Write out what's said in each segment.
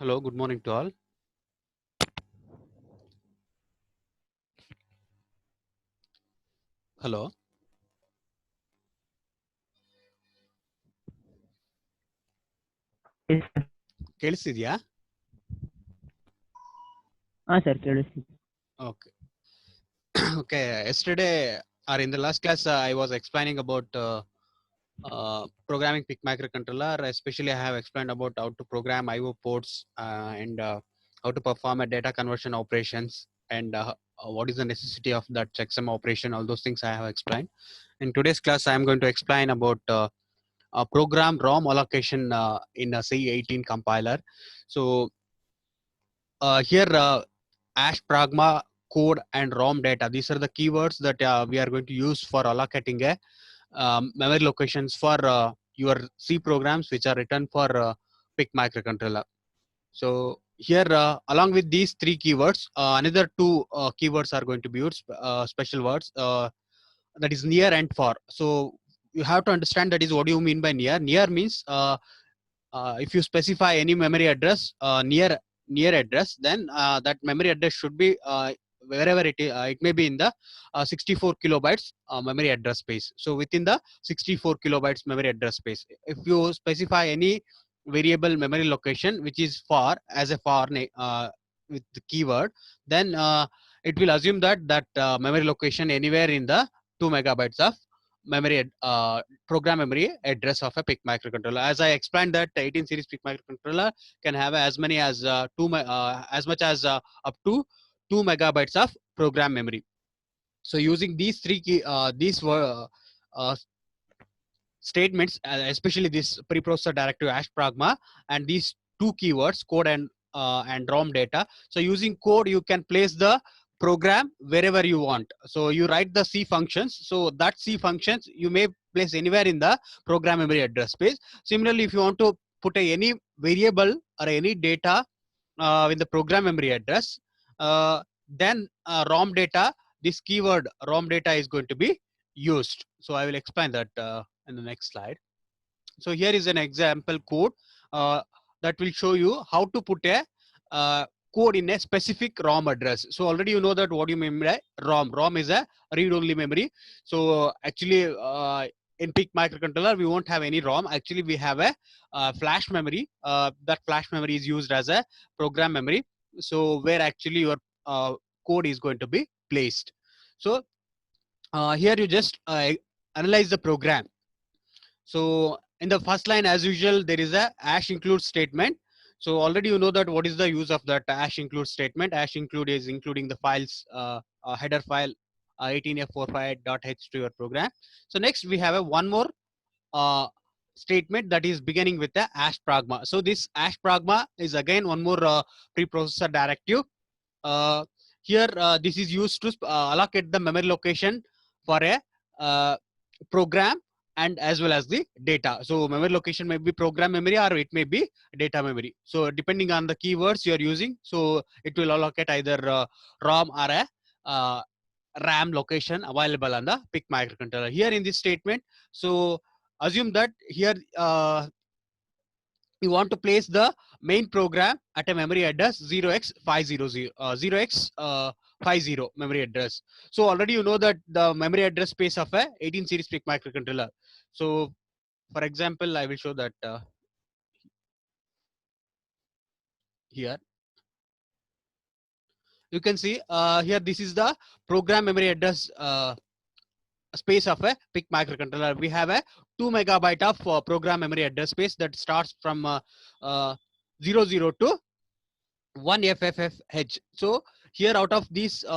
Hello, good morning to all. Hello, Yes, sir. ಕೇಳಿಸ್ತಿದ್ಯಾ? Sir, ಕೇಳಿಸ್ತಿದೆ. Okay. Okay. Yesterday or in the last class, I was explaining about programming PIC microcontroller. Especially, I have explained about how to program I/O ports and how to perform a data conversion operations and what is the necessity of that checksum operation. All those things I have explained. In today's class, I am going to explain about program ROM allocation in a C18 compiler. So here ash pragma code and rom data, these are the keywords that we are going to use for allocating a memory locations for your C programs which are written for PIC microcontroller. So here along with these three keywords, another two keywords are going to be used, special words, that is near and far. So you have to understand that is what do you mean by near. Near means if you specify any memory address near address, then that memory address should be wherever it may be in the 64 kilobytes memory address space. So within the 64 kilobytes memory address space, if you specify any variable memory location which is far as a far with the keyword, then it will assume that memory location anywhere in the 2 megabytes of memory program memory address of a PIC microcontroller. As I explained that 18 series PIC microcontroller can have as many as as much as up to 2 megabytes of program memory. So using these three key, these were statements, especially this preprocessor directive hash pragma and these two keywords code and ROM data. So using code, you can place the program wherever you want. So you write the C functions. So that C functions you may place anywhere in the program memory address space. Similarly, if you want to put any variable or any data in the program memory address, then ROM data, this keyword ROM data is going to be used. So I will explain that in the next slide. So here is an example code that will show you how to put a code in a specific ROM address. So already you know that what you mean by ROM. ROM is a read-only memory. So actually in PIC microcontroller, we won't have any ROM. Actually, we have a flash memory. That flash memory is used as a program memory. So where actually your code is going to be placed. So here you just analyze the program. So in the first line, as usual, there is a hash include statement. So already you know that what is the use of that hash include statement. Hash include is including the files, header file 18f45.h to your program. So next we have a one more uh, statement that is beginning with the hash pragma. So this hash pragma is again one more preprocessor directive. Uh, Here this is used to allocate the memory location for a program and as well as the data. So memory location may be program memory or it may be data memory. So depending on the keywords you are using, so it will allocate either ROM or a RAM location available on the PIC microcontroller. Here in this statement, so assume that here you want to place the main program at a memory address 0x500 0x50 memory address. So already you know that the memory address space of a 18 series PIC microcontroller. So for example, I will show that here you can see here this is the program memory address space of a PIC microcontroller. We have a 2 megabyte of program memory address space that starts from 00 to 1FFFH. So here out of these 2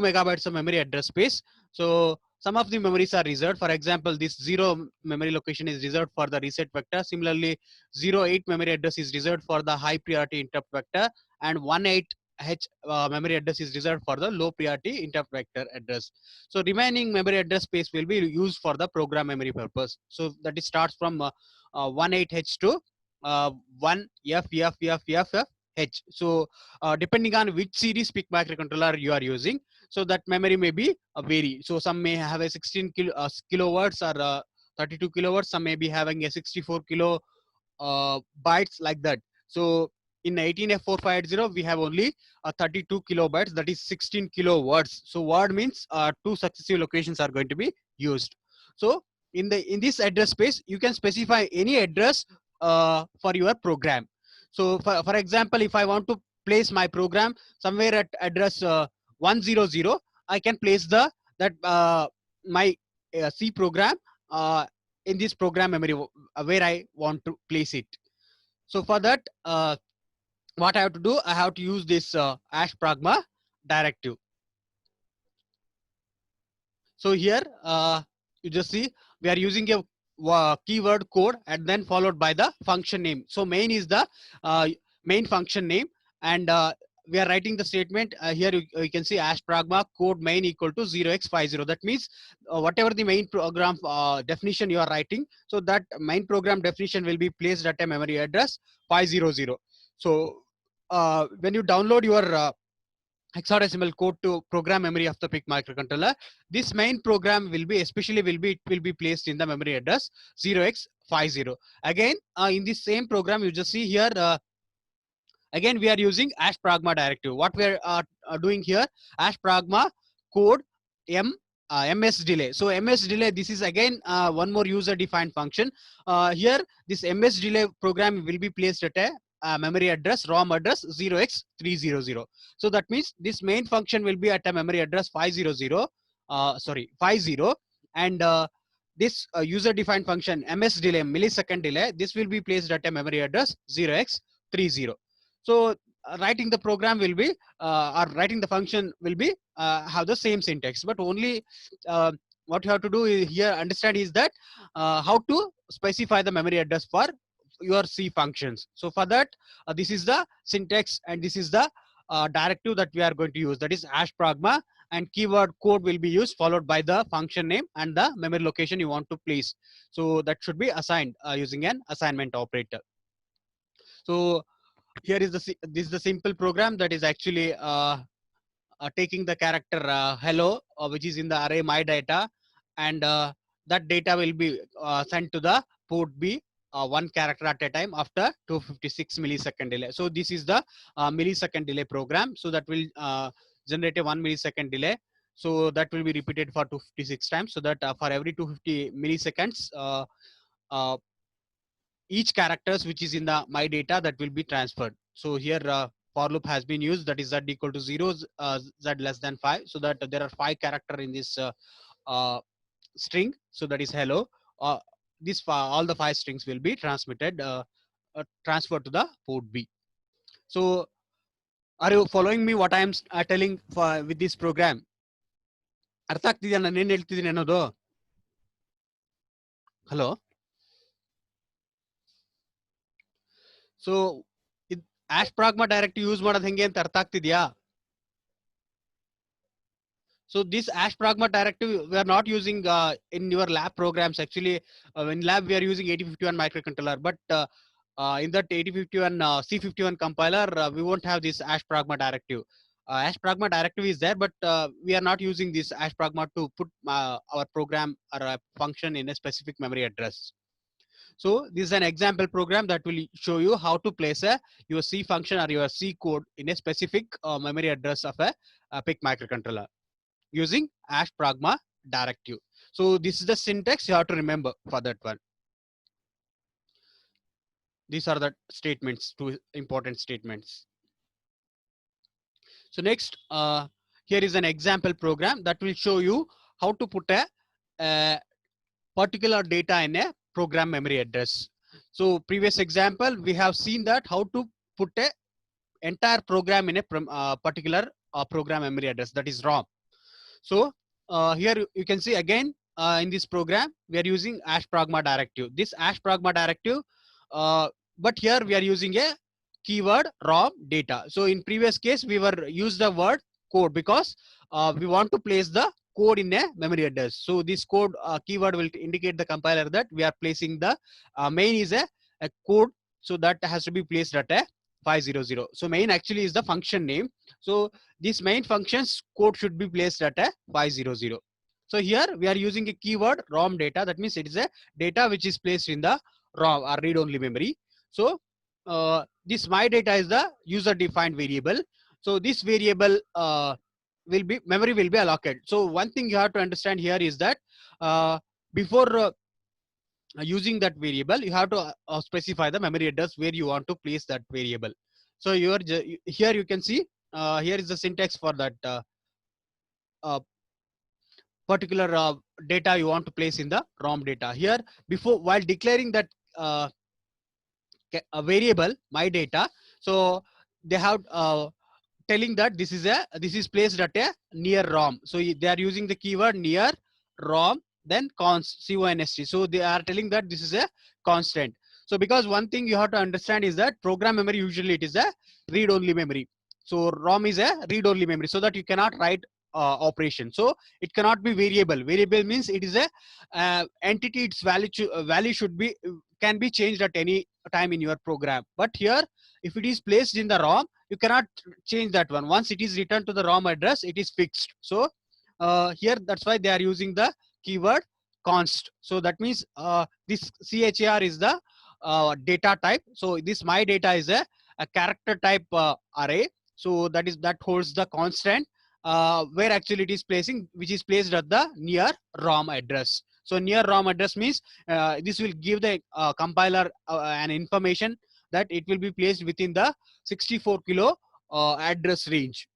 megabytes of memory address space, so some of the memories are reserved. For example, this 0 memory location is reserved for the reset vector. Similarly, 08 memory address is reserved for the high priority interrupt vector, and 18H memory address is reserved for the low priority interrupt vector address. So remaining memory address space will be used for the program memory purpose. So that it starts from 18H to 1FFFFH. So depending on which series PIC microcontroller you are using, so that memory may be vary. So some may have a 16 kilohertz or 32 kilohertz. Some may be having a 64 kilo bytes like that. So in 18F450, we have only 32 kilobytes, that is 16 kilo words. So word means two successive locations are going to be used. So in this address space, you can specify any address for your program. So for example, if I want to place my program somewhere at address 100, I can place my C program in this program memory where I want to place it. So for that, what I have to do, I have to use this hash pragma directive. So here you just see we are using a keyword code and then followed by the function name. So main is the main function name, and we are writing the statement here. You can see hash pragma code main equal to 0x50. That means whatever the main program definition you are writing, so that main program definition will be placed at a memory address 500. So when you download your hexadecimal code to program memory of the PIC microcontroller, this main program will be placed in the memory address 0x50. Again, in this same program, you just see here, again we are using hash pragma directive. What we are doing here, hash pragma code ms delay. So ms delay, this is again one more user defined function. Here this ms delay program will be placed at a memory address, ROM address 0x300. So that means this main function will be at a memory address 50, 50, and this user defined function ms delay, millisecond delay, this will be placed at a memory address 0x30. So writing the program will be or writing the function will be have the same syntax, but only what you have to do is here understand is that how to specify the memory address for your C functions. So for that, this is the syntax and this is the directive that we are going to use, that is hash pragma, and keyword code will be used followed by the function name and the memory location you want to place. So that should be assigned using an assignment operator. So here is this is the simple program that is actually taking the character hello, which is in the array my data, and that data will be sent to the port B one character at a time after 256 millisecond delay. So this is the millisecond delay program. So that will generate a 1 millisecond delay. So that will be repeated for 256 times. So that for every 250 milliseconds, each characters which is in the my data that will be transferred. So here for loop has been used, that is z equal to 0, z less than 5, so that there are 5 character in this string, so that is hello. This all the 5 strings will be transmitted transferred to the port B. So are you following me what I am telling for with this program? ಅರ್ಥ ಆಗ್ತಿದೆಯಾ ನಾನು ಏನು ಹೇಳ್ತಿದ್ದೀನಿ ಅನ್ನೋದು? Hello. So hash pragma directive use ಮಾಡೋದು ಹೆಂಗೆ ಅಂತ ಅರ್ಥ ಆಗ್ತಿದ್ಯಾ? So this hash pragma directive we are not using in your lab programs. Actually, in lab we are using 8051 microcontroller, but in that 8051 C51 compiler, we won't have this hash pragma directive. Hash pragma directive is there, but we are not using this hash pragma to put our program or a function in a specific memory address. So this is an example program that will show you how to place your C function or your C code in a specific memory address of a PIC microcontroller using hash pragma directive. So this is the syntax you have to remember for that one. These are the statements, 2 important statements. So next, here is an example program that will show you how to put a particular data in a program memory address. So previous example, we have seen that how to put a entire program in a particular program memory address, that is ROM. So here you can see again in this program we are using hash pragma directive. This hash pragma directive, but here we are using a keyword ROM data. So in previous case we were use the word code because we want to place the code in a memory address. So this code keyword will indicate the compiler that we are placing the main is a code, so that has to be placed at a 500. So main actually is the function name. So this main function's code should be placed at a 500. So here we are using a keyword ROM data. That means it is a data which is placed in the ROM or read-only memory. So this my data is the user defined variable. So this variable memory will be allocated. So one thing you have to understand here is that before using that variable, you have to specify the memory address where you want to place that variable. So here you can see here is the syntax for that uh, particular data you want to place in the ROM data. Here, before while declaring that uh, a variable my data, so they have telling that this is placed at a near ROM. So they are using the keyword near ROM, then const. So they are telling that this is a constant. So because one thing you have to understand is that program memory usually it is a read-only memory. So ROM is a read-only memory, so that you cannot write operation. So it cannot be variable. Variable means it is a entity. Its value should be can be changed at any time in your program. But here, if it is placed in the ROM, you cannot change that one. Once it is returned to the ROM address, it is fixed. So here, that's why they are using the keyword const. So that means this char is the data type. So this my data is a character type array. So that holds the constant where actually it is placing, which is placed at the near ROM address. So near ROM address means this will give the compiler an information that it will be placed within the 64 kilo address range.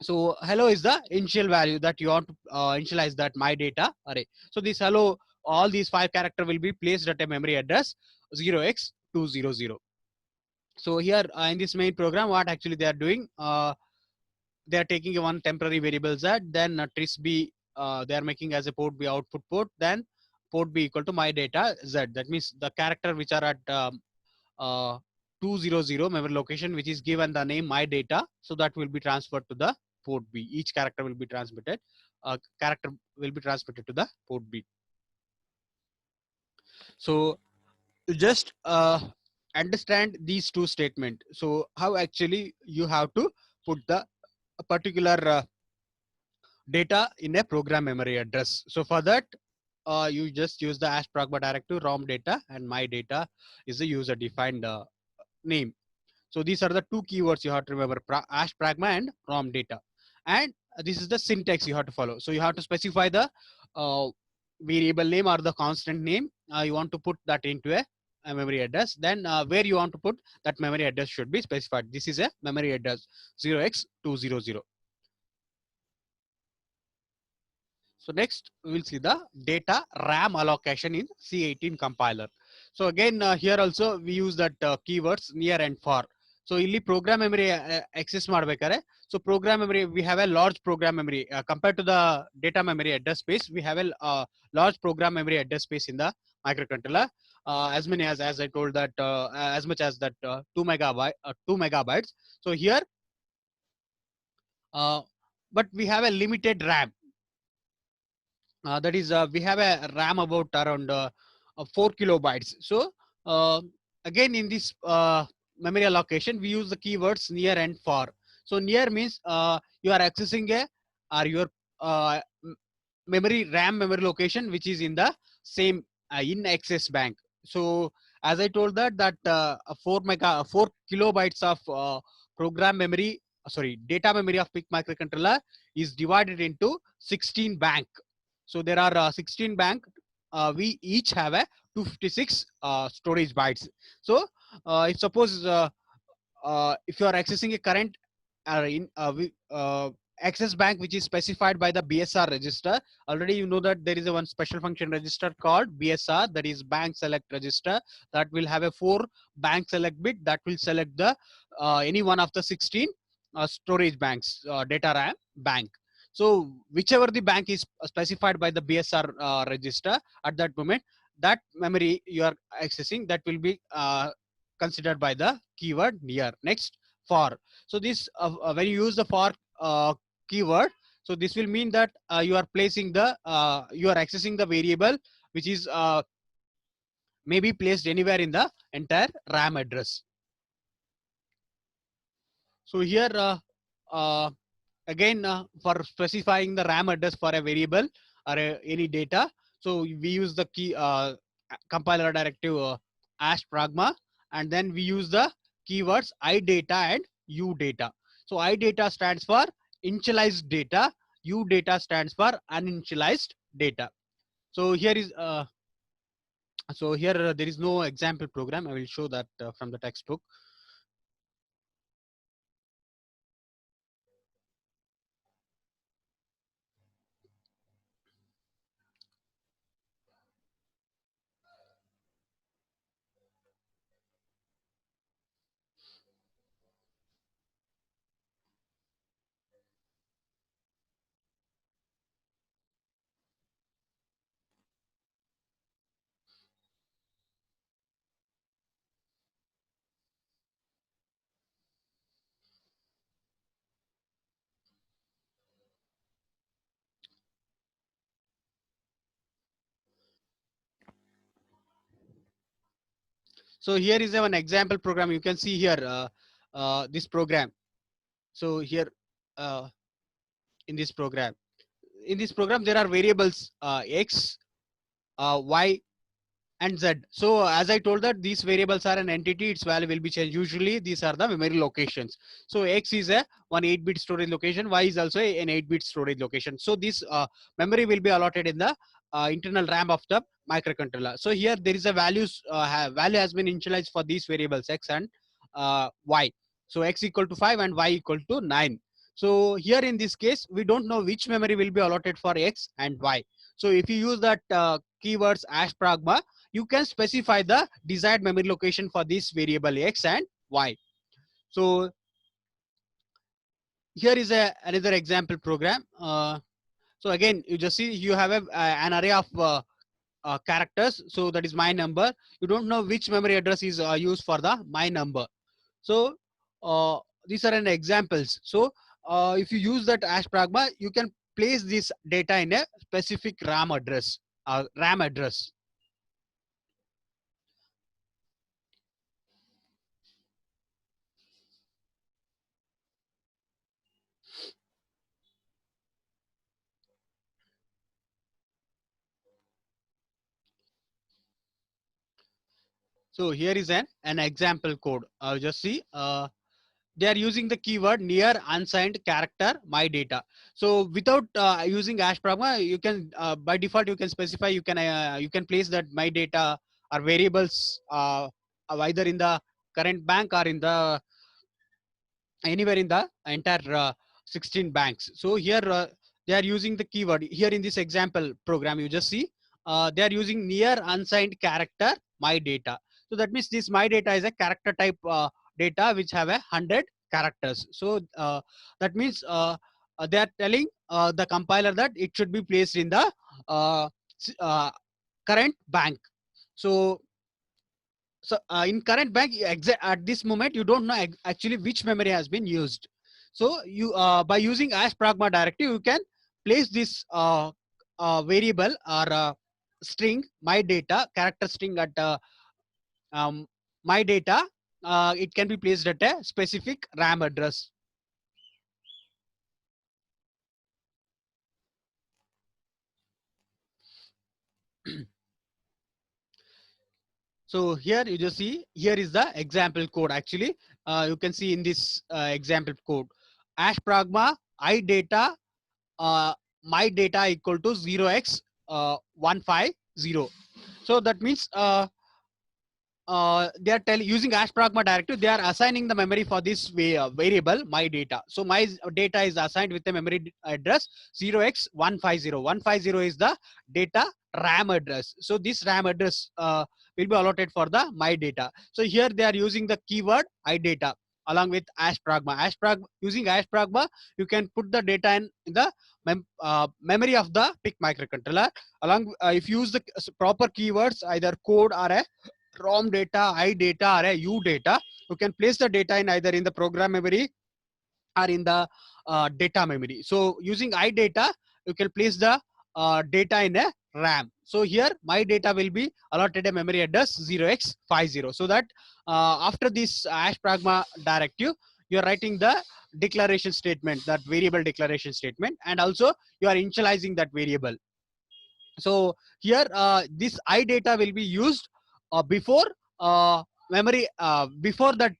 So hello is the initial value that you want to initialize that my data array. So this hello, all these 5 character will be placed at a memory address 0x200. So here in this main program, what actually they are doing, they are taking one temporary variable z, then tris_b they are making as a port b output port, then port b equal to my data z. That means the character which are at 200 memory location, which is given the name my data, so that will be transferred to the port B. Each character will be transmitted. Character will be transmitted to the port B. So just understand these two statements. So how actually you have to put the particular data in a program memory address. So for that, you just use the #pragma directive ROM data, and my data is a user defined name. So these are the two keywords you have to remember: #pragma and ROM data. And this is the syntax you have to follow. So you have to specify the variable name or the constant name. You want to put that into a memory address. Then where you want to put that memory address should be specified. This is a memory address 0x200. So next we will see the data RAM allocation in C18 compiler. So again here also we use that keywords near and far. So ಇಲ್ಲಿ program memory access ಮಾಡಬೇಕಾದ್ರೆ, so program memory, we have a large program memory compared to the data memory address space. We have a large program memory address space in the microcontroller, as many as I told that as much as that 2 megabytes. So here but we have a limited RAM. That is we have a RAM about around 4 kilobytes. So again in this memory allocation, we use the keywords near and far. So near means you are accessing your RAM memory location which is in the same in access bank. So as I told that 4 kilobytes of program memory, data memory of PIC microcontroller is divided into 16 bank. So there are 16 bank. We each have a 256 storage bytes. So if suppose if you are accessing a current access bank which is specified by the BSR register, already you know that there is a one special function register called BSR, that is bank select register, that will have a 4 bank select bit that will select the any one of the 16 storage banks, data RAM bank. So whichever the bank is specified by the BSR register at that moment, that memory you are accessing, that will be considered by the keyword near. Next, far. So this when you use the far keyword, so this will mean that you are placing the you are accessing the variable which is may be placed anywhere in the entire RAM address. So here again for specifying the RAM address for a variable or any data, so we use the key compiler directive #pragma, and then we use the keywords idata and udata. So idata stands for initialized data, udata stands for uninitialized data. So here is there is no example program. I will show that from the textbook. So here is an example program. You can see here this program. So here uh, in this program, there are variables x, y, and z. So as I told that these variables are an entity, its value will be changed. Usually these are the memory locations. So x is a 8-bit storage location, y is also an 8-bit storage location. So this memory will be allotted in the internal RAM of the microcontroller. So here there is a value has been initialized for these variables x and y. So x equal to 5 and y equal to 9. So here in this case, we don't know which memory will be allotted for x and y. So if you use that keywords #pragma, you can specify the desired memory location for this variable x and y. So here is another example program. So again, you just see you have an array of characters. So that is my number. You don't know which memory address is used for the my number. So these are an examples. So if you use that #pragma, you can place this data in a specific RAM address. RAM address. So here is an example code. Just see. They are using the keyword near unsigned character my data. So without using #pragma, you can by default you can specify, you can place that my data or variables either in the current bank or in the anywhere in the entire 16 banks. So here they are using the keyword here in this example program. You just see they are using near unsigned character my data. So that means this my data is a character type data which have 100 characters. So that means they are telling the compiler that it should be placed in the uh, current bank. So in current bank at this moment you don't know actually which memory has been used. So you by using #pragma directive, you can place this variable or string my data character string at um, my data. It can be placed at a specific RAM address. So here you just see here is the example code. Actually you can see in this example code #pragma idata my data equal to 0x 150. So that means they are using #pragma directive, they are assigning the memory for this variable my data. So my data is assigned with the memory address 0x150. 150 is the data RAM address. So this RAM address will be allotted for the my data. So here they are using the keyword idata along with #pragma. Using #pragma, you can put the data in the memory of the PIC microcontroller. Along if you use the proper keywords, either code or a ROM data, I data, or a U data, you can place the data in either in the program memory or in the data memory. So using I data, you can place the data in a RAM. So here my data will be allotted a memory address 0x50. So that after this #pragma directive, you are writing the declaration statement, that variable declaration statement, and also you are initializing that variable. So here this I data will be used before memory before that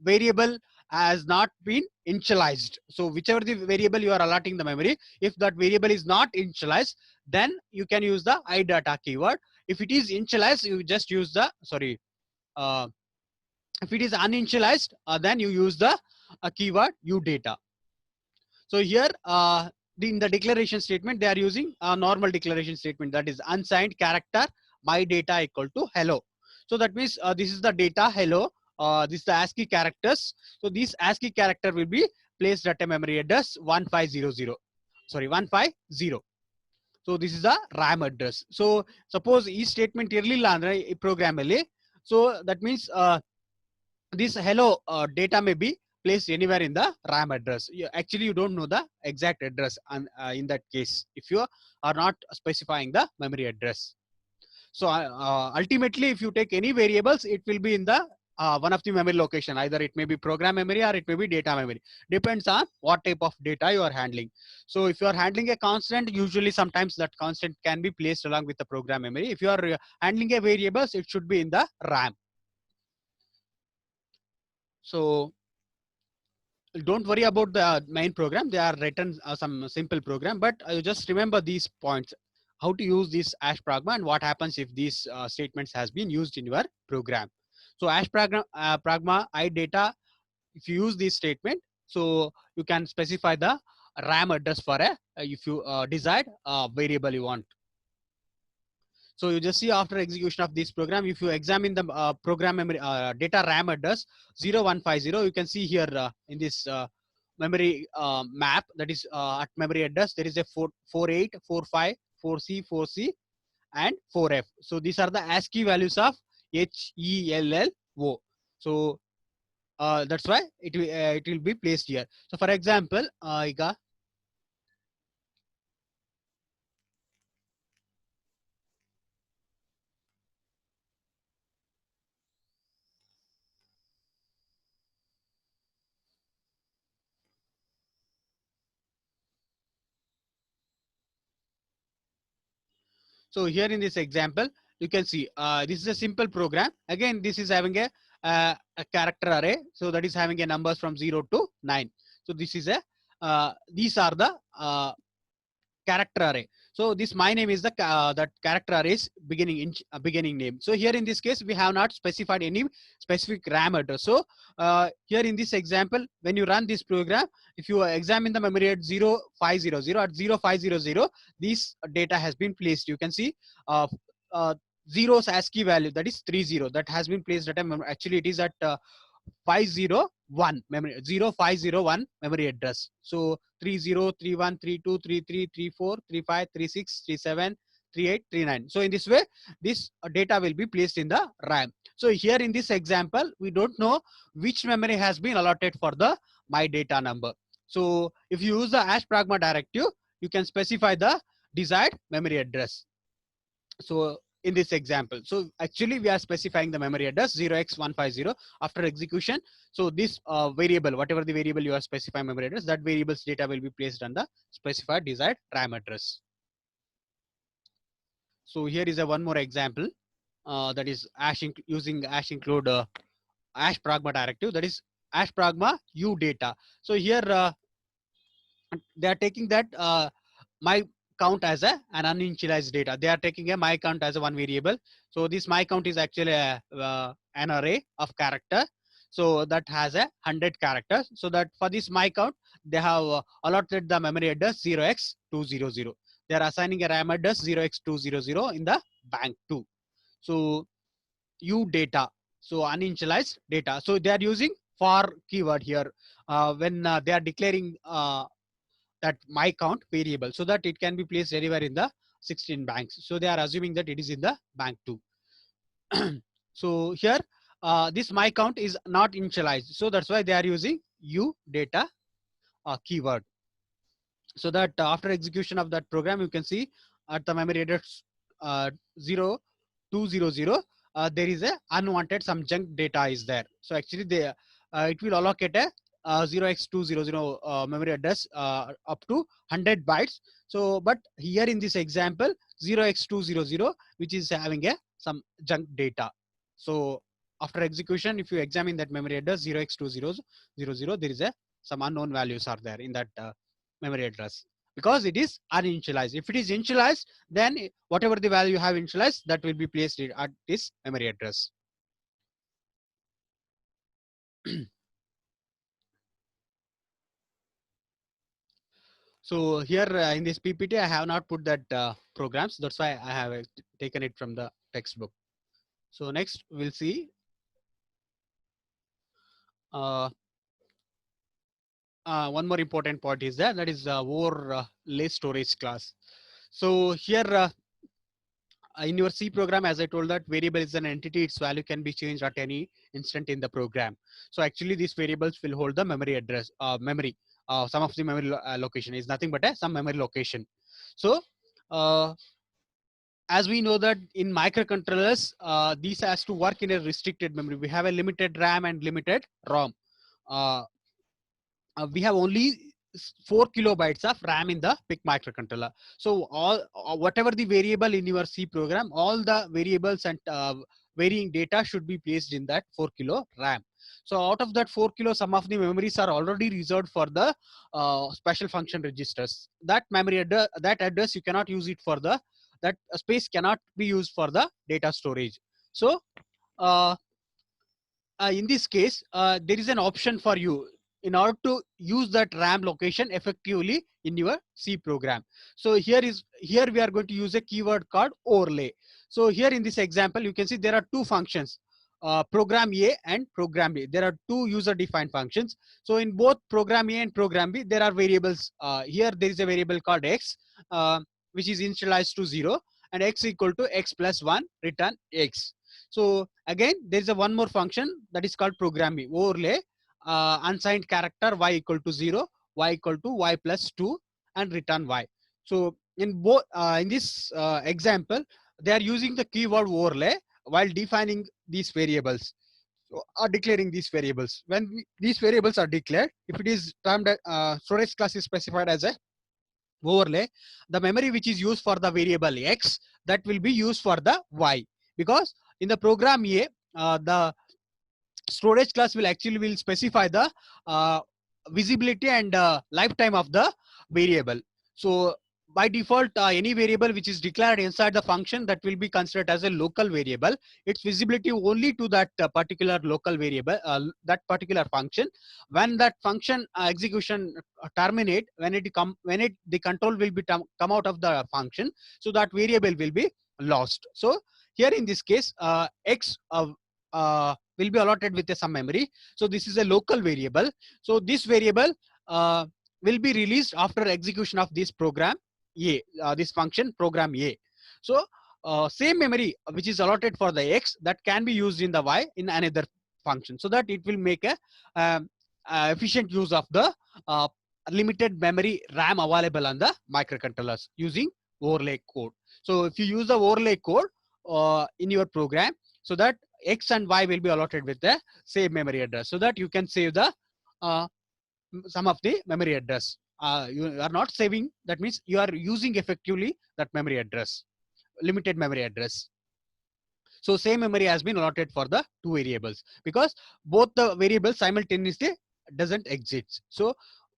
variable has not been initialized. So whichever the variable you are allotting the memory, if that variable is not initialized, then you can use the idata keyword. If it is initialized, you just use the, sorry, if it is uninitialized, then you use the keyword udata. So here, in the declaration statement, they are using a normal declaration statement, that is unsigned character my data equal to hello. So that means this is the data hello. This is the ASCII characters. So this ASCII character will be placed at a memory address 1500. Sorry, 150. So this is the RAM address. So suppose ಈ statement ಇರಲಿಲ್ಲ ಅಂದ್ರೆ ಈ program ಅಲ್ಲಿ, so that means this hello data may be placed anywhere in the RAM address. Actually, you don't know the exact address in that case if you are not specifying the memory address. So ultimately, if you take any variables, it will be in the one of the memory location. Either it may be program memory or it may be data memory. Depends on what type of data you are handling. So if you are handling a constant, usually sometimes that constant can be placed along with the program memory. If you are handling a variables, it should be in the RAM. So don't worry about the main program. They are written some simple program, but you just remember these points, how to use this ash pragma and what happens if these statements has been used in your program. So ash pragma idata, if you use this statement, so you can specify the RAM address for a if you desired variable you want. So you just see after execution of this program, if you examine the program memory data RAM address 0150, you can see here in this memory map, that is at memory address, there is a 48, 45, 4C, 4C, and 4F. So these are the ASCII values of HELLO. So that's why it will be placed here. So for example, so here in this example, you can see this is a simple program. Again, this is having a character array. So that is having a numbers from 0 to 9. So this is a these are the character array. So this my name is the that character array's beginning name. So here in this case, we have not specified any specific RAM address. So here in this example, when you run this program, if you examine the memory at 0500, at 0500, this data has been placed. You can see zero's ASCII value, that is 30, that has been placed at a memory. Actually, it is at 501 memory, 0501 memory address. So 30, 31, 32, 33, 34, 35, 36, 37, 38, 39. So in this way, this data will be placed in the RAM. So here in this example, we don't know which memory has been allotted for the my data number. So if you use the ash pragma directive, you can specify the desired memory address. So in this example, so actually we are specifying the memory address 0x150 after execution. So this variable, whatever the variable you are specifying memory address, that variable's data will be placed on the specified desired RAM address. So here is a one more example, that is using ash include ash pragma directive, that is ash pragma udata. So here they are taking that my count as an uninitialized data. They are taking a my count as a one variable. So this my count is actually an array of character. So that has 100 characters. So that for this my count, they have allotted the memory address 0x200. They are assigning a RAM address 0x200 in the bank 2. So udata, so uninitialized data. So they are using for keyword here when they are declaring that my count variable, so that it can be placed anywhere in the 16 banks. So they are assuming that it is in the bank 2. So here this my count is not initialized, so that's why they are using udata keyword. So that after execution of that program, you can see at the memory address 0200, there is a unwanted some junk data is there. So actually they it will allocate a 0x200 memory address up to 100 bytes. So but here in this example 0x200, which is having a some junk data. So after execution, if you examine that memory address 0x2000, there is some unknown values are there in that memory address because it is uninitialized. If it is initialized, then whatever the value you have initialized, that will be placed at this memory address. So here in this PPT, I have not put that programs. That's why I have taken it from the textbook. So next we'll see uh, one more important point is that is overlay storage class. So here in your C program, as I told that variable is an entity, its value can be changed at any instant in the program. So actually these variables will hold the memory address, some of the memory location is nothing but some memory location. So as we know that in microcontrollers, these has to work in a restricted memory. We have a limited RAM and limited ROM. Uh, we have only 4 kilobytes of RAM in the PIC microcontroller. So all whatever the variable in your C program, all the variables and varying data should be placed in that 4 kilo RAM. So out of that 4 kilo, some of the memories are already reserved for the special function registers. That memory address, that address you cannot use it for the, that space cannot be used for the data storage. So uh, in this case, there is an option for you in order to use that RAM location effectively in your C program. So here we are going to use a keyword called overlay. So here in this example, you can see there are two functions, program A and program B. There are two user defined functions. So in both program A and program B, there are variables. Here there is a variable called X, which is initialized to 0, and X equal to X plus 1, return X. So again, there is a one more function that is called program B, overlay, unsigned character y equal to 0, y equal to y plus 2, and return y. So in both in this example, they are using the keyword overlay while defining these variables, or declaring these variables. When these variables are declared, if it is termed storage class is specified as a overlay, the memory which is used for the variable X, that will be used for the Y, because in the program A, the storage class will specify the visibility and lifetime of the variable. So by default, any variable which is declared inside the function, that will be considered as a local variable. Its visibility only to that particular local variable, that particular function. When that function execution terminate, when the control will be come out of the function, so that variable will be lost. So here in this case, X will be allotted with some memory. So this is a local variable. So this variable will be released after execution of this program A, this function program A. So same memory which is allotted for the X, that can be used in the Y in another function, so that it will make a efficient use of the limited memory RAM available on the microcontrollers using overlay code. So if you use the overlay code in your program, so that X and Y will be allotted with the same memory address, so that you can save the some of the memory address. You are not saving, that means you are using effectively that memory address, limited memory address. So same memory has been allotted for the two variables, because both the variables simultaneously doesn't exist. So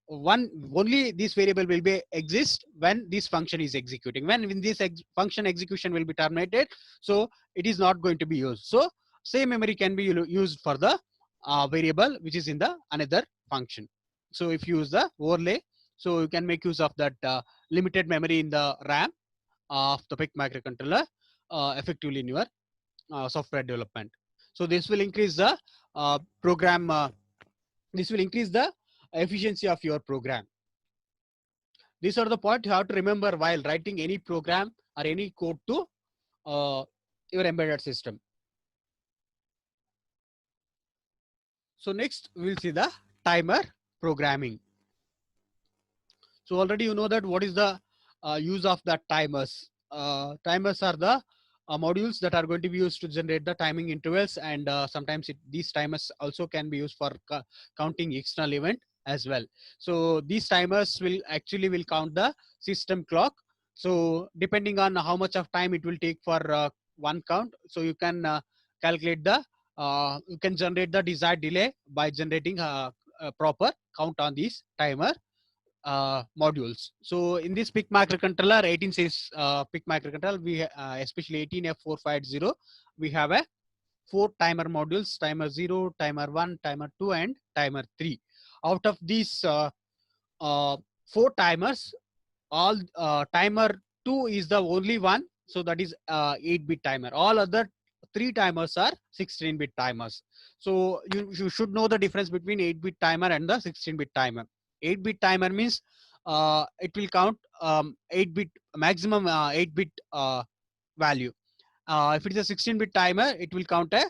only this variable will be exist when this function is executing. When this function execution will be terminated, so it is not going to be used. So same memory can be used for the variable which is in the another function. So if you use the overlay, so you can make use of that limited memory in the RAM of the PIC microcontroller effectively in your software development. So this will increase the program. This will increase the efficiency of your program. These are the points you have to remember while writing any program or any code to your embedded system. So next we'll see the timer programming. So already you know that what is the use of the timers. Timers are the modules that are going to be used to generate the timing intervals, and sometimes these timers also can be used for counting external event as well. So these timers will count the system clock. So depending on how much of time it will take for one count, so you can calculate the you can generate the desired delay by generating a proper count on these timer modules. So in this PIC microcontroller, 18 says PIC microcontroller, we especially 18F450, we have a 4 timer modules: timer 0, timer 1, timer 2, and timer 3. Out of these 4 timers, all timer 2 is the only one, so that is 8-bit timer. All other 3 timers are 16-bit timers. So you should know the difference between 8-bit timer and the 16-bit timer. 8-bit timer means it will count 8-bit maximum 8-bit value. If it is a 16-bit timer, it will count a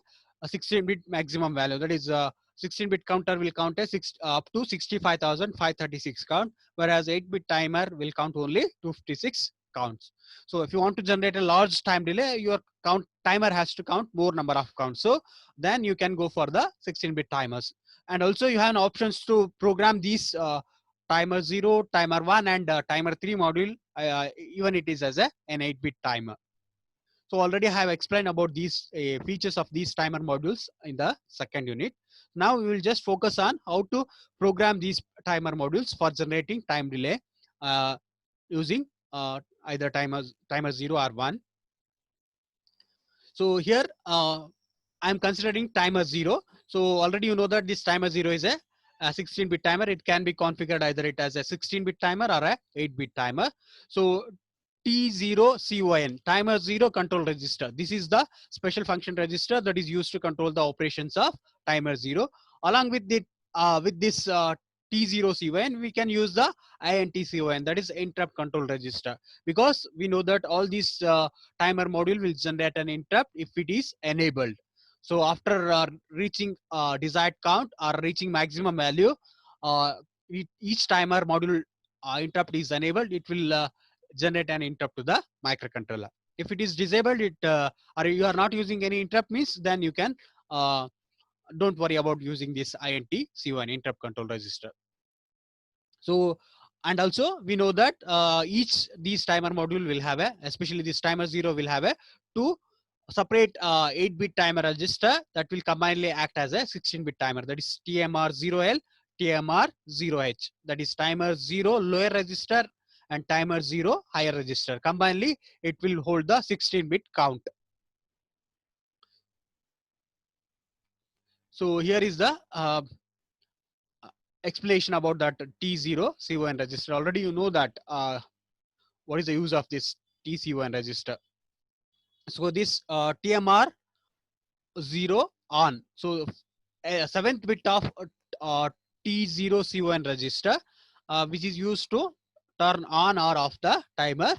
16-bit maximum value. That is 16-bit counter will count up to 65,536 count, whereas 8-bit timer will count only 256 counts. So if you want to generate a large time delay, your timer has to count more number of counts. So then you can go for the 16-bit timers. And also you have an options to program these timer 0, timer 1, and timer 3 module, even it is as an 8-bit timer. So already I have explained about these features of these timer modules in the second unit. Now we will just focus on how to program these timer modules for generating time delay using either timer 0 or 1. So here I'm considering timer 0. So already you know that this timer 0 is a 16-bit timer. It can be configured either it as a 16-bit timer or a 8-bit timer. So T0CON, timer 0 control register. This is the special function register that is used to control the operations of timer 0. Along with this T0CON, we can use the INTCON, that is interrupt control register, because we know that all these timer module will generate an interrupt if it is enabled. So after reaching desired count or reaching maximum value, each timer module interrupt is enabled, it will generate an interrupt to the microcontroller. If it is disabled, or you are not using any interrupt means, then you can don't worry about using this INTCON, interrupt control register. So, and also we know that each these timer module will have especially this timer 0 will have 2 separate 8-bit timer register that will combinedly act as a 16-bit timer, that is TMR0L, TMR0H, that is timer 0 lower register and timer 0 higher register. Combinedly, it will hold the 16-bit count. So here is the explanation about that T0CON register. Already you know that what is the use of this TCON register. So this TMR 0 on. So a 7th bit of T0CON register, which is used to turn on or off the timer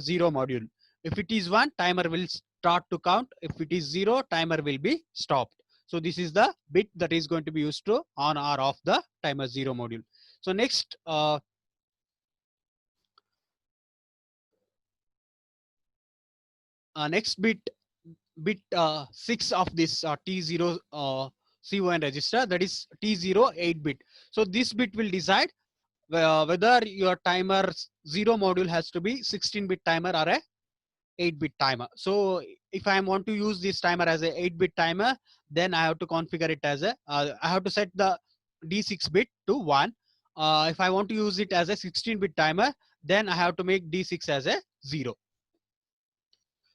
0 module. If it is 1, timer will start to count. If it is 0, timer will be stopped. So this is the bit that is going to be used to on or off the timer 0 module. So next next bit 6 of this T0 CON register, that is T0 8-bit. So this bit will decide whether your timer 0 module has to be 16-bit timer or a 8-bit timer. So if I want to use this timer as a 8-bit timer, then I have to configure it as a I have to set the D6 bit to 1. If I want to use it as a 16-bit timer, then I have to make D6 as a 0.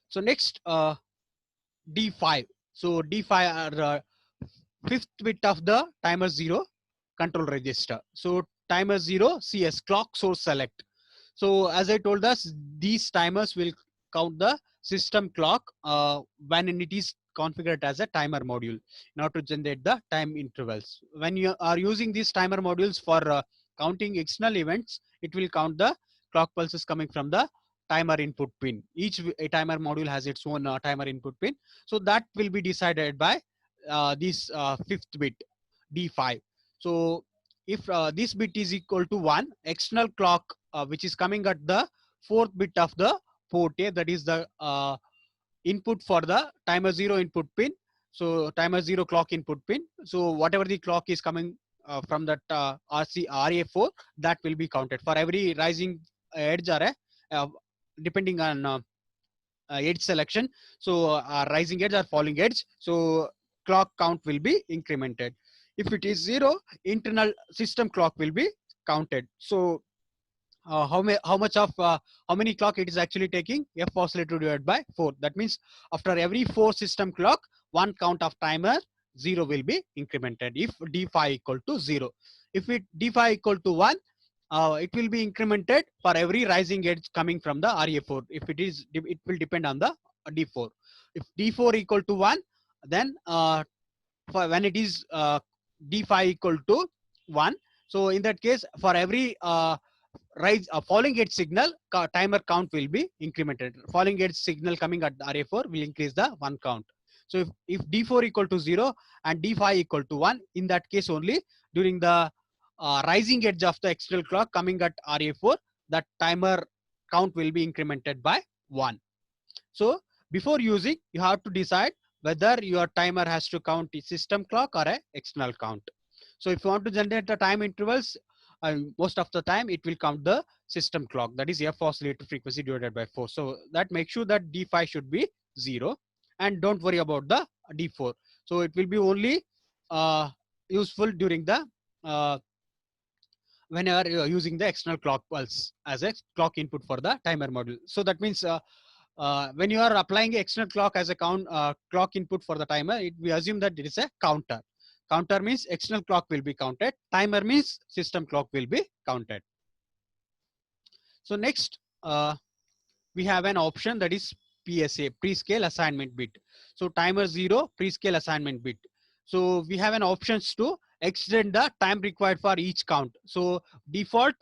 So next D5. So D5 are 5th bit of the timer 0 control register. So timer 0 CS, clock source select. So as I told us, these timers will count the system clock when it is configured as a timer module in order to generate the time intervals. When you are using these timer modules for counting external events, it will count the clock pulses coming from the timer input pin. Each timer module has its own timer input pin. So that will be decided by this 5th bit D5. So if this bit is equal to 1, external clock which is coming at the 4th bit of the port A, that is the input for the timer 0 input pin. So timer 0 clock input pin. So whatever the clock is coming from that RA4, that will be counted for every rising edge or depending on edge selection. So rising edge or falling edge. So clock count will be incremented. If it is 0, internal system clock will be counted. So how many clock it is actually taking? F oscillator divided by 4. That means after every 4 system clock, one count of timer 0 will be incremented if d5 equal to 0. If it d5 equal to 1, it will be incremented for every rising edge coming from the RA4. If it is, it will depend on the d4. If d4 equal to 1, then for when it is d5 equal to 1, so in that case, for every falling edge signal, timer count will be incremented. Falling edge signal coming at RA4 will increase the 1 count. So if d4 equal to 0 and d5 equal to 1, in that case only, during the rising edge of the external clock coming at RA4, that timer count will be incremented by 1. So before using, you have to decide whether your timer has to count the system clock or a external count. So if you want to generate the time intervals, most of the time it will count the system clock, that is F oscillator frequency divided by 4. So that makes sure that D5 should be 0, and don't worry about the D4. So it will be only useful during the whenever you are using the external clock pulse as a clock input for the timer module. So that means when you are applying external clock as a clock input for the timer, we assume that it is a counter. Counter means external clock will be counted. Timer means system clock will be counted. So next, we have an option that is PSA, prescale assignment bit. So timer 0, prescale assignment bit. So we have an options to extend the time required for each count. So default,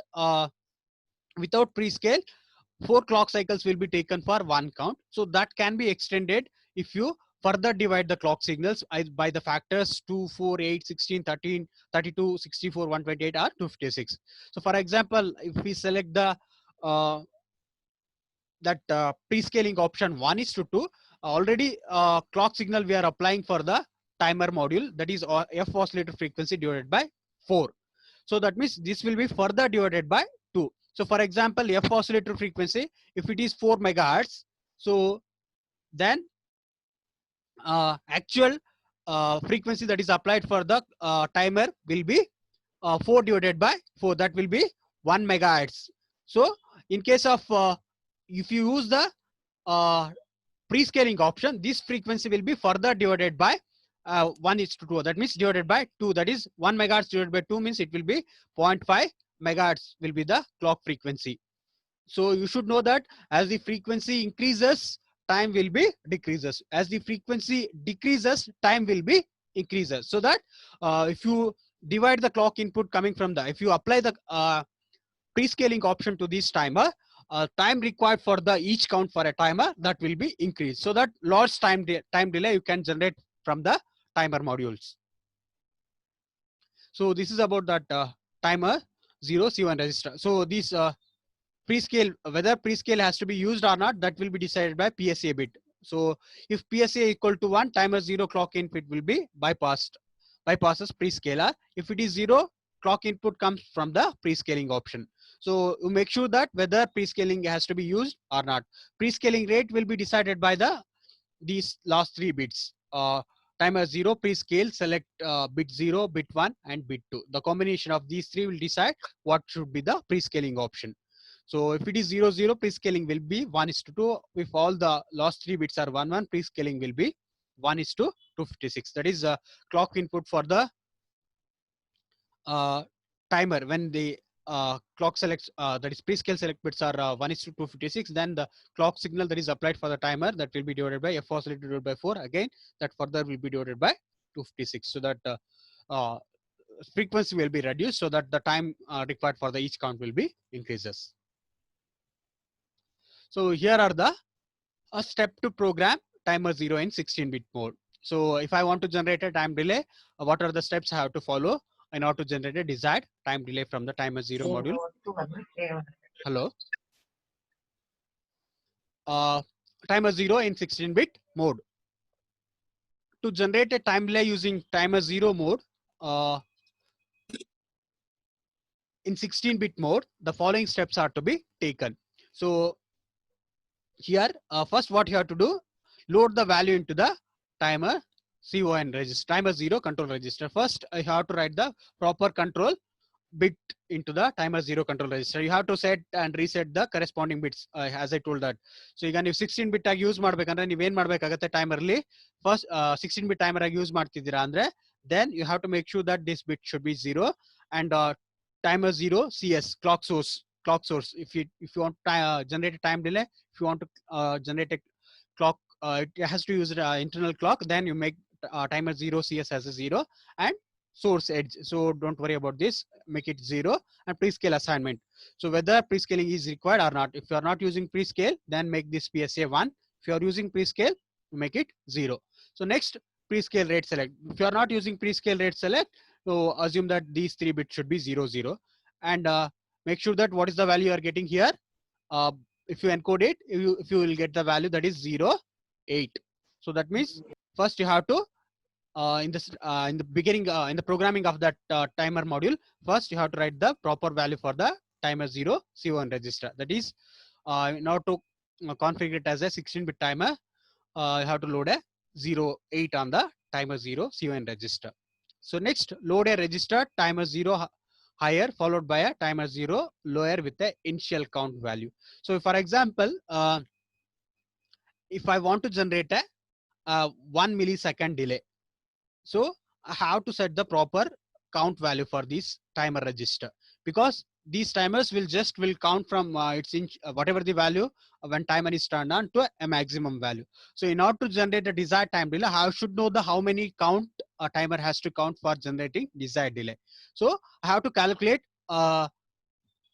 without prescale, 4 clock cycles will be taken for 1 count. So that can be extended if you further divide the clock signals by the factors 2, 4, 8, 16, 13, 32, 64, 128 or 256. So for example, if we select the prescaling option 1:2, already clock signal we are applying for the timer module, that is F oscillator frequency divided by 4. So that means this will be further divided by 2. So for example, F oscillator frequency, if it is 4 megahertz, so then actual frequency that is applied for the timer will be 4 divided by 4. That will be 1 megahertz. So in case of if you use the prescaling option, this frequency will be further divided by 1:2. That means divided by 2. That is 1 megahertz divided by 2 means it will be 0.5 megahertz will be the clock frequency. So you should know that as the frequency increases, time will be decreases. As the frequency decreases, time will be increases. So that if you divide the clock input coming from if you apply the prescaling option to this timer, time required for the each count for a timer, that will be increased. So that large time delay you can generate from the timer modules. So this is about that timer 0 C1 register. So this prescale, whether prescale has to be used or not, that will be decided by PSA bit. So if PSA equal to 1, timer 0 clock input will be bypasses prescaler. If it is 0, clock input comes from the prescaling option. So you make sure that whether prescaling has to be used or not. Prescaling rate will be decided by these last 3 bits. Timer 0 prescale, select bit 0, bit 1 and bit 2. The combination of these 3 will decide what should be the prescaling option. So if it is 0, 0, prescaling will be 1:2. If all the last 3 bits are 1, 1, prescaling will be 1:256. That is clock input for the timer. When the clock selects, that is prescale select bits are 1:256, then the clock signal that is applied for the timer, that will be divided by F oscillator divided by 4. Again, that further will be divided by 256. So that frequency will be reduced, so that the time required for the each count will be increases. So here are the a step to program timer 0 in 16-bit mode. So if I want to generate a time delay, what are the steps I have to follow in order to generate a desired time delay from the timer 0 module? Hello. Timer 0 in 16-bit mode. To generate a time delay using timer 0 mode, in 16-bit mode, the following steps are to be taken. So here, first what you have to do, load the value into the timer CON register, timer 0 control register. First, I have to write the proper control bit into the timer 0 control register. You have to set and reset the corresponding bits, as I told that. So ಈಗ ನೀವು 16 ಬಿಟ್ ಆಗಿ use ಮಾಡ್ಬೇಕಂದ್ರೆ ನೀವೇನ್ ಮಾಡ್ಬೇಕಾಗತ್ತೆ, ಟೈಮರ್ಲಿ first 16 ಬಿಟ್ timer ಆಗಿ use ಮಾಡ್ತಿದ್ದೀರಾ ಅಂದ್ರೆ then you have to make sure that this bit should be 0 and timer 0 CS clock source. If you want to generate a time delay, if you want to generate a clock, it has to use an internal clock, then you make timer 0 CS as a 0 and source edge. So don't worry about this, make it 0 and prescale assignment. So whether prescaling is required or not, if you are not using prescale, then make this PSA 1. If you are using prescale, make it 0. So next, prescale rate select. If you are not using prescale rate select, so assume that these 3 bits should be 0 0 and make sure that what is the value you are getting here. uh, if you encode it, if you will get the value that is 0 8. So that means first you have to in the beginning, in the programming of that timer module, first you have to write the proper value for the timer 0 C1 register. That is, now to configure it as a 16-bit timer, you have to load a 08 on the timer 0 C1 register. So next, load a register timer 0 higher followed by a timer 0 lower with the initial count value. So for example, if I want to generate a 1 millisecond delay, so I have to set the proper count value for this timer register, because these timers will count from its whatever the value when timer is turned on to a maximum value. So in order to generate a desired time delay, I should know the how many count a timer has to count for generating desired delay. So I have to calculate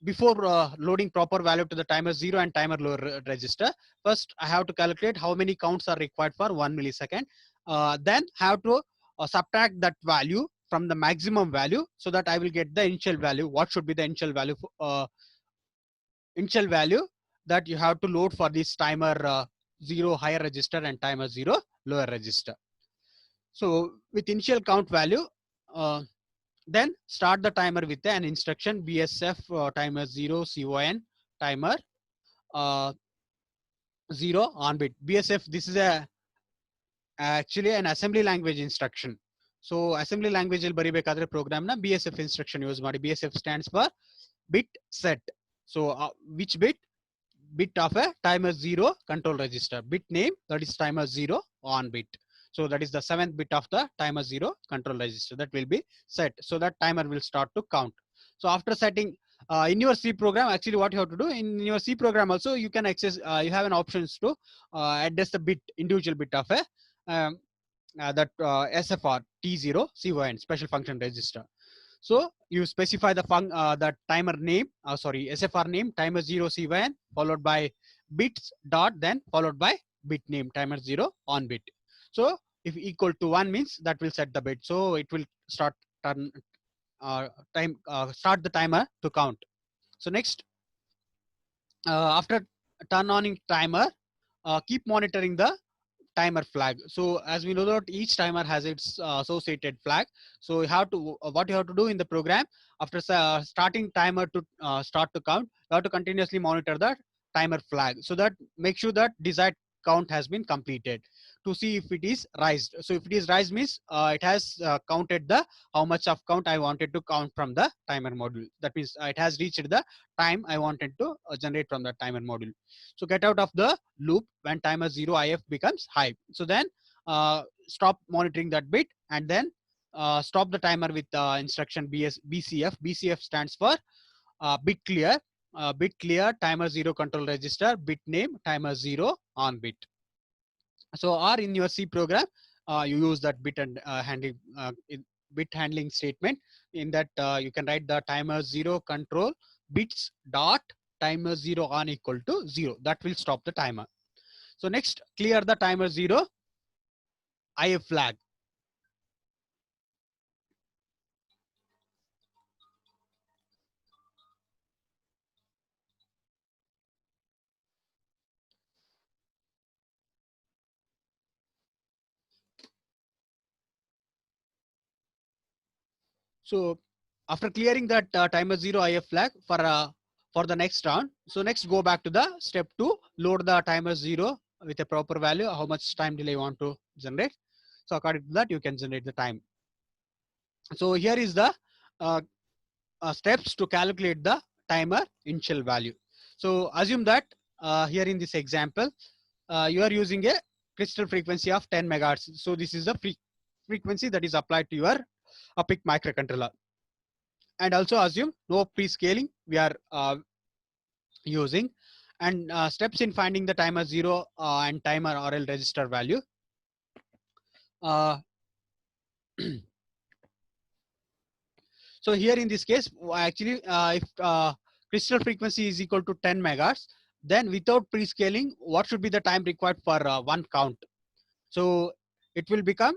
before loading proper value to the timer 0 and timer lower register. First, I have to calculate how many counts are required for 1 millisecond. Then have to subtract that value from the maximum value so that I will get the initial value. What should be the initial value that you have to load for this timer 0 higher register and timer 0 lower register. So with initial count value, then start the timer with an instruction BSF timer 0 CON timer 0 on bit. BSF, this is actually an assembly language instruction. So assembly language al baribekadre program na BSF instruction use ಮಾಡಿ. BSF stands for bit set. So which bit? Bit of a timer 0 control register. Bit name, that is timer 0 on bit. So that is the 7th bit of the timer 0 control register that will be set. So that timer will start to count. So after setting in your C program, actually what you have to do in your C program also, you can access, you have an options to address the bit, individual bit of a that SFR T0 CON special function register. So you specify the that timer name, SFR name timer 0 CON followed by bits dot, then followed by bit name timer 0 on bit. So if equal to 1 means that will set the bit. So it will start start the timer to count. So next, after turn on timer, keep monitoring the timer flag. So as we know that each timer has its associated flag. So you have to what you have to do in the program, after starting timer to start to count, you have to continuously monitor the timer flag, so that make sure that desired count has been completed, to see if it is raised. So if it is raised means it has counted the how much of count I wanted to count from the timer module. That means it has reached the time I wanted to generate from the timer module. So get out of the loop when timer 0 IF becomes high. So then stop monitoring that bit, and then stop the timer with instruction BCF. BCF stands for bit clear. Bit clear timer 0 control register, bit name timer 0 on bit. So or in your C program, you use that bit and bit handling statement. In that you can write the timer 0 control bits dot timer 0 on equal to 0. That will stop the timer. So next, clear the timer 0 IF flag. So after clearing that timer 0 IF flag, for for the next round. So next go back to the step 2, load the timer 0 with a proper value, how much time delay you want to generate. So according to that, you can generate the time. So here is the uh, steps to calculate the timer initial value. So assume that here in this example, you are using a crystal frequency of 10 megahertz. So this is the frequency that is applied to your PIC microcontroller. And also assume no pre-scaling we are using, and steps in finding the timer 0 and timer RL register value. So here in this case, actually, if crystal frequency is equal to 10 megahertz, then without pre-scaling, what should be the time required for one count? So it will become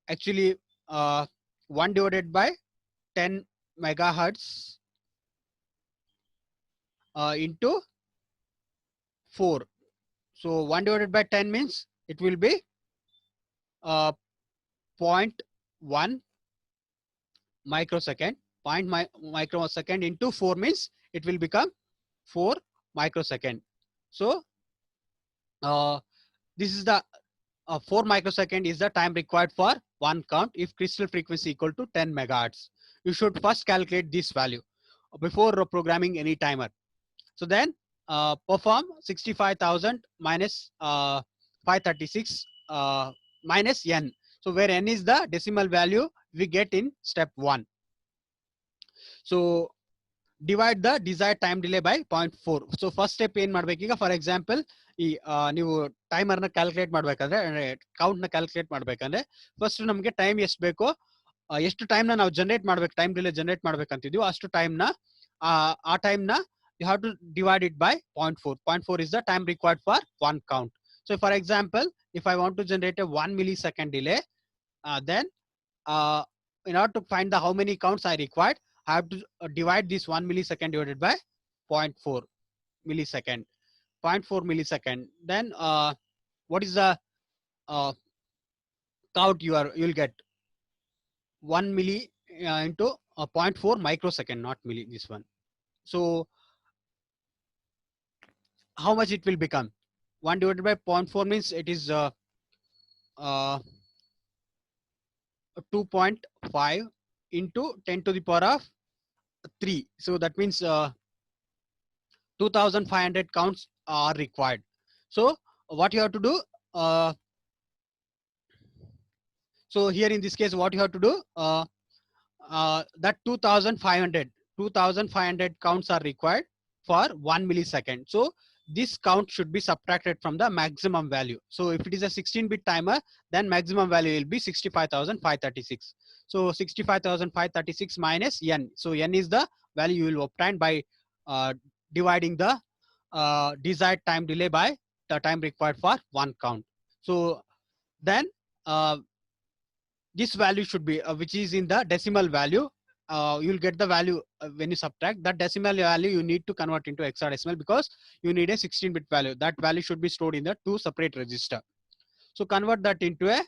actually 1 divided by 10 megahertz into 4. So 1 divided by 10 means it will be 0.1 microsecond. Microsecond into 4 means it will become 4 microsecond. So this is the 4 microsecond is the time required for one count if crystal frequency equal to 10 megahertz. You should first calculate this value before programming any timer. So then perform 65,000 minus 536 minus n. So where n is the decimal value we get in step 1. So divide the desired time delay by 0.4. So first step ಏನ್ ಮಾಡ್ಬೇಕೀಗ, for example ಈ ನೀವು timer ನ calculate ಮಾಡ್ಬೇಕಂದ್ರೆ count ನ calculate ಮಾಡ್ಬೇಕಂದ್ರೆ first ನಮಗೆ time ಎಷ್ಟು ಬೇಕೋ, ಎಷ್ಟು ಟೈಮ್ ನ ನಾವು ಜನರೇಟ್ ಮಾಡ್ಬೇಕು, ಟೈಮ್ ಡಿಲೇ ಜನರೇಟ್ ಮಾಡ್ಬೇಕಂತಿದ್ವಿ ಅಷ್ಟು ಟೈಮ್ ನ ಆ ಟೈಮ್ ನ you have to divide it by 0.4. 0.4 is the time required for one count. So for example, if I want to generate a 1 millisecond delay, then in order to find the how many counts I required, I have to divide this 1 millisecond divided by 0.4 millisecond. 0.4 millisecond. Then what is the count you'll get? 1 milli into 0.4 microsecond, not milli, this one. So how much it will become? 1 divided by 0.4 means it is 2.5 into 10 to the power of 3. So that means 2,500 counts are required. So what you have to do? So here in this case, what you have to do? That 2,500 counts are required for 1 millisecond. So this count should be subtracted from the maximum value. So if it is a 16-bit timer, then maximum value will be 65,536. So 65,536 minus n. So n is the value you will obtain by dividing the desired time delay by the time required for one count. So then this value should be which is in the decimal value. You'll get the value when you subtract that decimal value. You need to convert into hexadecimal because you need a 16-bit value. That value should be stored in the 2 separate register. So convert that into a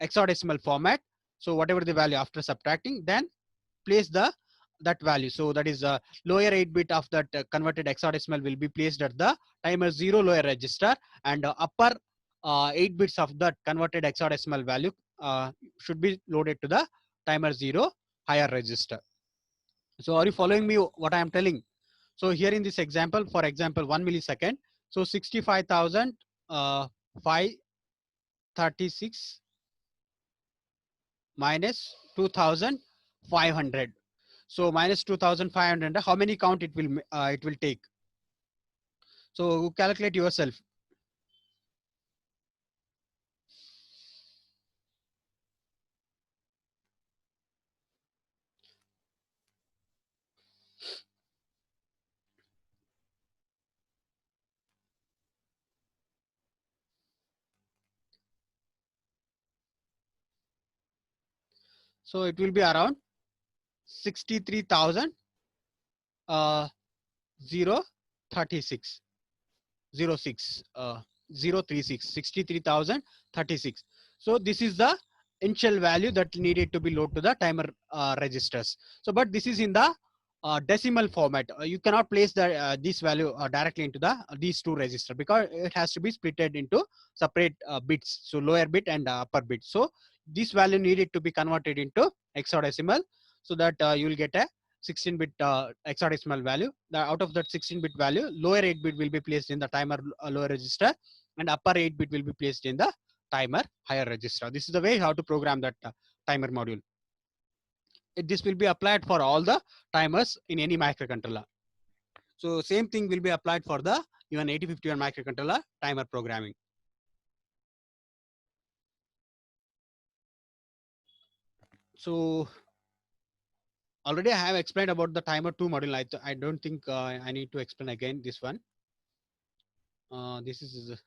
hexadecimal format. So whatever the value after subtracting, then place that value. So that is lower 8-bit of that converted hexadecimal will be placed at the timer 0 lower register, and upper 8 bits of that converted hexadecimal value should be loaded to the timer 0 higher register. So are you following me what I am telling? So here in this example, for example, 1 millisecond. So 65,536 minus 2,500. So minus 2,500. How many count it will take? So calculate yourself. So it will be around 63,000 036 06 036 63,036. So this is the initial value that needed to be loaded to the timer registers. So but this is in the decimal format. You cannot place this value directly into these two register, because it has to be splitted into separate bits. So lower bit and upper bit. So this value needed to be converted into hexadecimal, so that you will get a 16-bit hexadecimal value. Out of that 16-bit value, lower 8-bit will be placed in the timer lower register, and upper 8-bit will be placed in the timer higher register. This is the way how to program that timer module. This will be applied for all the timers in any microcontroller. So same thing will be applied for the even 8051 microcontroller timer programming. So already I have explained about the timer 2 module. I don't think I need to explain again this one. This is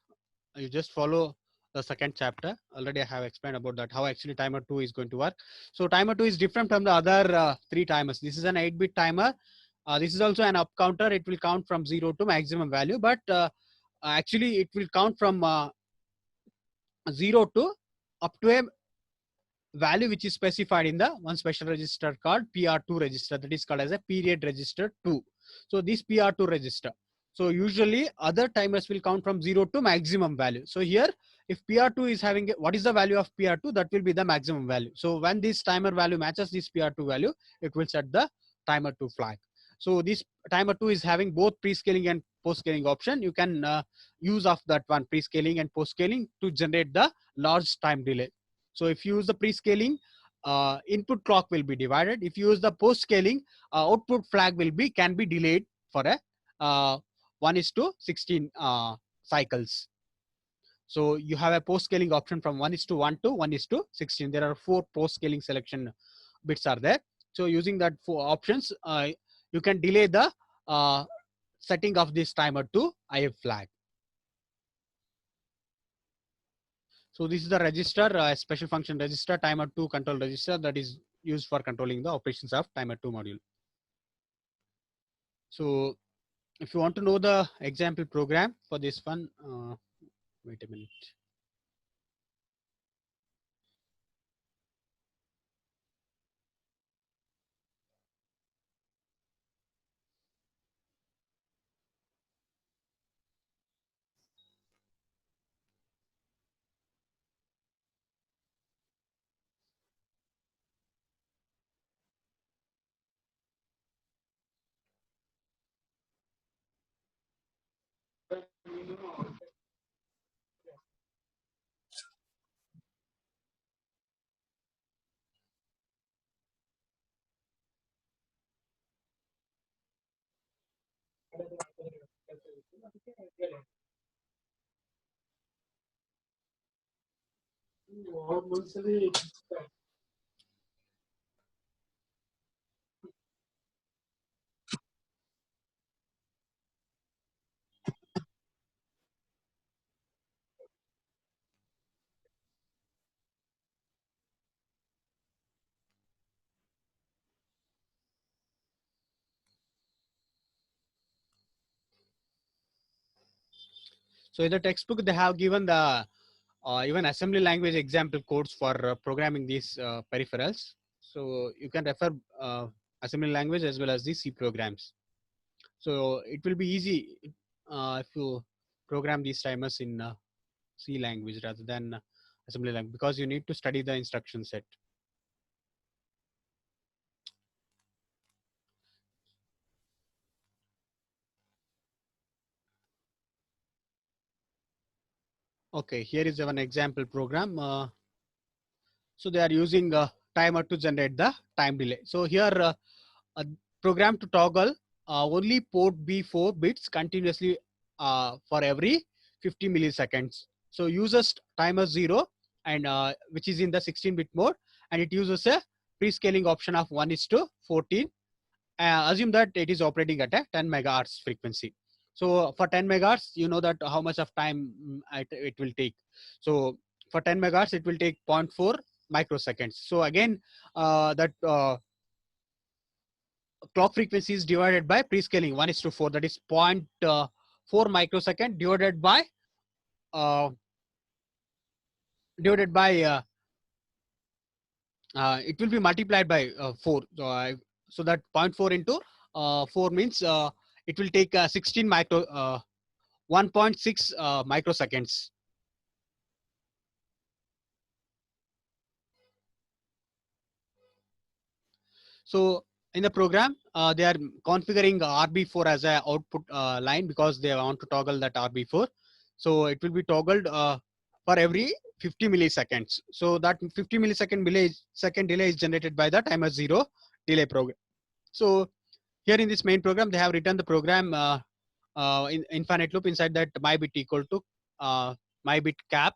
you just follow the second chapter. Already I have explained about that, how actually timer 2 is going to work. So timer 2 is different from the other 3 timers. This is an 8-bit timer. This is also an up counter. It will count from 0 to maximum value, but actually it will count from 0 to up to a value which is specified in the one special register called PR2 register, that is called as a period register 2. So this PR2 register. So usually other timers will count from 0 to maximum value. So here, if PR2 is having what is the value of PR2, that will be the maximum value. So when this timer value matches this PR2 value, it will set the timer 2 flag. So this timer 2 is having both pre-scaling and post-scaling option. You can use of that one, pre-scaling and post-scaling, to generate the large time delay. So if you use the pre-scaling, input clock will be divided. If you use the post-scaling, output flag can be delayed for a 1:16 cycles. So you have a post-scaling option from 1:1 to 1:16. There are 4 post-scaling selection bits are there. So using that 4 options, you can delay the setting of this timer to IF flag. So this is the register, special function register, timer 2 control register, that is used for controlling the operations of timer 2 module. So if you want to know the example program for this one, wait a minute. So in the textbook, they have given the even assembly language example codes for programming these peripherals. So you can refer assembly language as well as the C programs. So it will be easy if you program these timers in C language rather than assembly language, because you need to study the instruction set. Okay, here is one example program. So they are using a timer to generate the time delay. So here a program to toggle only port B4 bits continuously for every 50 milliseconds. So uses timer 0 and which is in the 16-bit mode, and it uses a pre-scaling option of 1:14. Assume that it is operating at a 10 megahertz frequency. So for 10 megahertz, you know that how much of time it will take. So for 10 megahertz, it will take 0.4 microseconds. So again, that clock frequency is divided by pre-scaling 1:4. That is 0.4 microsecond divided by uh, divided by it will be multiplied by 4. So that 0.4 into 4 means it will take 16 micro 1.6 microseconds. So in the program, they are configuring RB4 as a output line because they want to toggle that RB4. So it will be toggled for every 50 milliseconds. So that 50 millisecond delay is generated by the timer 0 delay program. So here in this main program, they have written the program in infinite loop. Inside that my bit equal to my bit cap